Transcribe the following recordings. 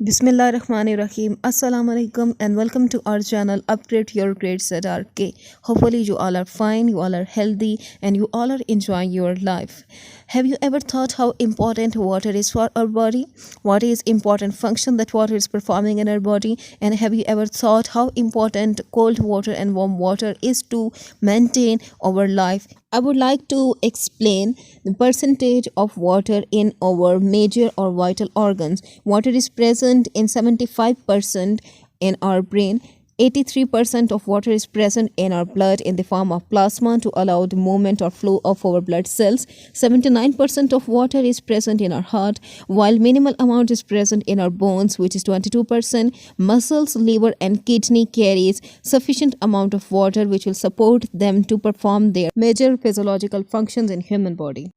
Bismillahirrahmanirrahim. Assalamu alaikum and welcome to our channel Upgrade Your Grades at RK. Hopefully you all are fine, you all are healthy and you all are enjoying your life. Have you ever thought how important water is for our body? What is important function that water is performing in our body? And have you ever thought how important cold water and warm water is to maintain our life? I would like to explain the percentage of water in our major or vital organs. Water is present in 75% in our brain. 83% of water is present in our blood in the form of plasma to allow the movement or flow of our blood cells. 79% of water is present in our heart, while minimal amount is present in our bones, which is 22%. Muscles, liver and kidney carries sufficient amount of water which will support them to perform their major physiological functions in human body.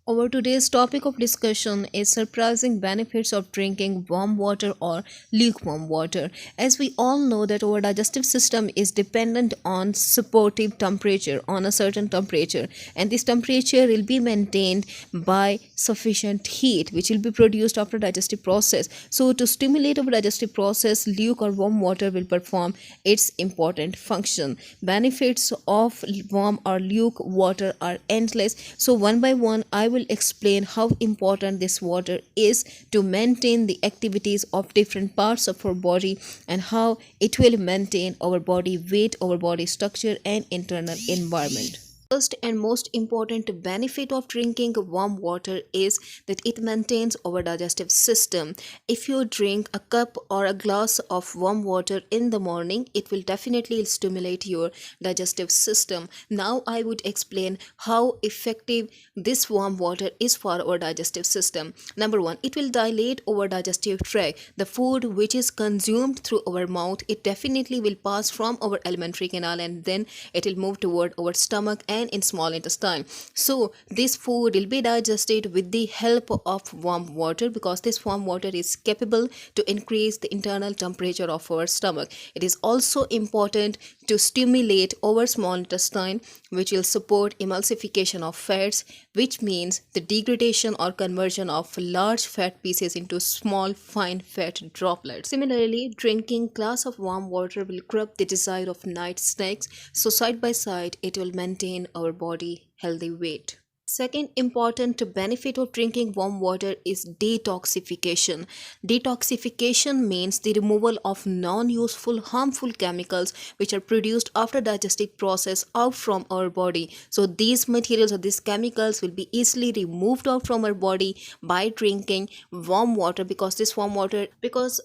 Our today's topic of discussion is surprising benefits of drinking warm water or lukewarm water. As we all know that our digestive system is dependent on supportive temperature, on a certain temperature, and this temperature will be maintained by sufficient heat which will be produced after digestive process. So to stimulate our digestive process, luke or warm water will perform its important function. Benefits of warm or luke water are endless. So one by one I will explain how important this water is to maintain the activities of different parts of our body and how it will maintain our body weight, our body structure and internal environment. First and most important benefit of drinking warm water is that it maintains our digestive system. If you drink a cup or a glass of warm water in the morning, it will definitely stimulate your digestive system. Now I would explain how effective this warm water is for our digestive system. Number one, it will dilate our digestive tract. The food which is consumed through our mouth, it definitely will pass from our alimentary canal and then it will move toward our stomach and in small intestine. So this food will be digested with the help of warm water because this warm water is capable to increase the internal temperature of our stomach. It is also important to stimulate our small intestine which will support emulsification of fats, which means the degradation or conversion of large fat pieces into small fine fat droplets. Similarly, drinking glass of warm water will curb the desire of night snacks, so side by side it will maintain our body healthy weight. Second important benefit of drinking warm water is detoxification. Detoxification means the removal of non-useful harmful chemicals which are produced after digestive process out from our body. So these materials or these chemicals will be easily removed out from our body by drinking warm water because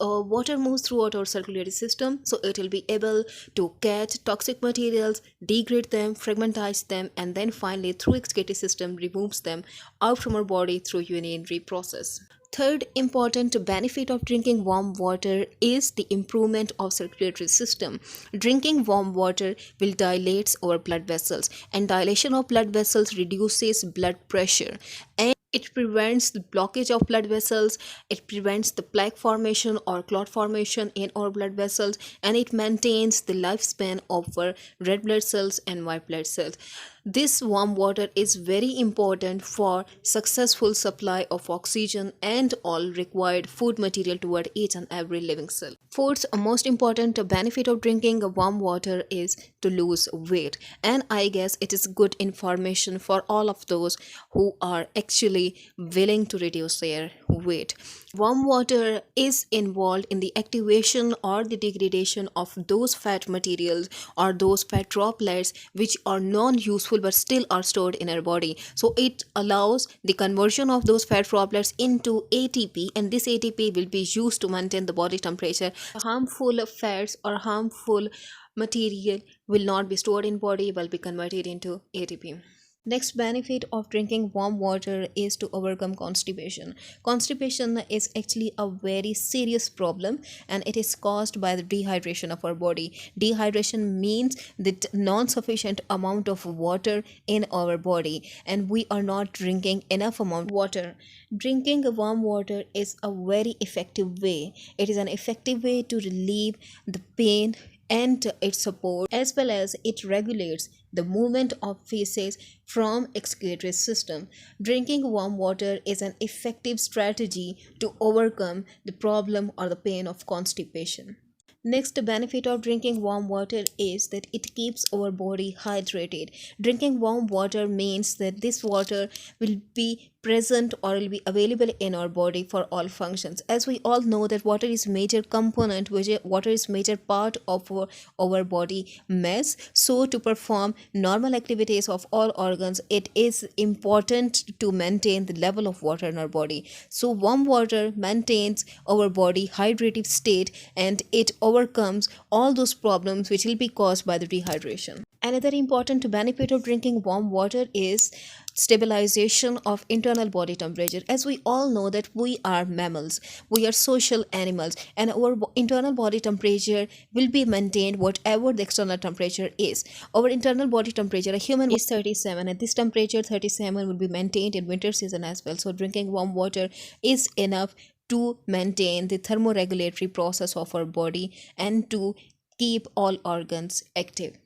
water moves throughout our circulatory system, so it will be able to catch toxic materials, degrade them, fragmentize them and then finally through excretory system removes them out from our body through urinary process. Third important benefit of drinking warm water is the improvement of circulatory system. Drinking warm water will dilate our blood vessels, and dilation of blood vessels reduces blood pressure and it prevents the blockage of blood vessels, it prevents the plaque formation or clot formation in our blood vessels, and it maintains the lifespan of our red blood cells and white blood cells. This warm water is very important for successful supply of oxygen and all required food material toward each and every living cell. Fourth, most important benefit of drinking warm water is to lose weight, and I guess it is good information for all of those who are actually willing to reduce their weight. Warm water is involved in the activation or the degradation of those fat materials or those fat droplets which are non-useful but still are stored in our body. So it allows the conversion of those fat droplets into ATP, and this ATP will be used to maintain the body temperature. Harmful fats or harmful material will not be stored in body, will be converted into ATP. Next benefit of drinking warm water is to overcome constipation. Constipation is actually a very serious problem and it is caused by the dehydration of our body. Dehydration means the non-sufficient amount of water in our body and we are not drinking enough amount of water. Drinking warm water is a very effective way. It is an effective way to relieve the pain and it supports as well as it regulates the movement of feces from excretory system. Drinking warm water is an effective strategy to overcome the problem or the pain of constipation. Next benefit of drinking warm water is that it keeps our body hydrated. Drinking warm water means that this water will be present or will be available in our body for all functions. As we all know that water is major component, which water is major part of our body mass. So to perform normal activities of all organs, it is important to maintain the level of water in our body. So warm water maintains our body hydrated state, and it overcomes all those problems which will be caused by the dehydration. Another important benefit of drinking warm water is stabilization of internal body temperature. As we all know that we are mammals, we are social animals, and our internal body temperature will be maintained whatever the external temperature is. Our internal body temperature, a human is 37, and this temperature 37 will be maintained in winter season as well. So drinking warm water is enough to maintain the thermoregulatory process of our body and to keep all organs active.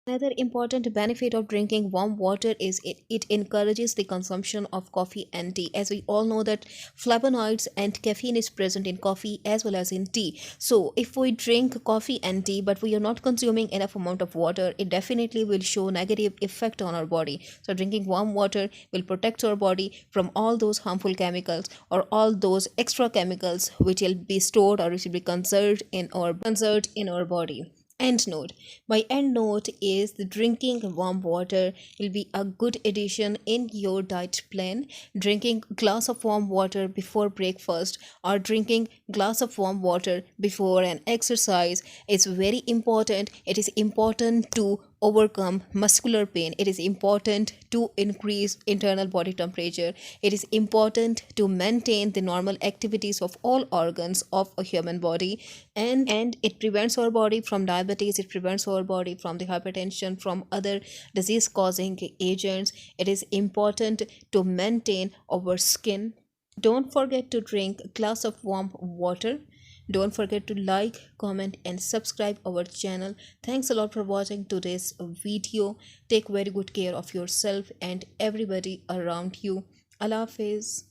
Another important benefit of drinking warm water is it encourages the consumption of coffee and tea. As we all know that flavonoids and caffeine is present in coffee as well as in tea. So if we drink coffee and tea but we are not consuming enough amount of water, it definitely will show negative effect on our body. So drinking warm water will protect our body from all those harmful chemicals or all those extra chemicals which will be stored or which will be conserved in our body. End note. My end note is the drinking warm water will be a good addition in your diet plan. Drinking glass of warm water before breakfast or drinking glass of warm water before an exercise is very important. It is important to overcome muscular pain. It is important to increase internal body temperature. It is important to maintain the normal activities of all organs of a human body, and it prevents our body from diabetes, it prevents our body from the hypertension, from other disease causing agents. It is important to maintain our skin. Don't forget to drink a glass of warm water. Don't forget to like, comment and subscribe our channel. Thanks a lot for watching today's video. Take very good care of yourself and everybody around you. Allah Hafiz.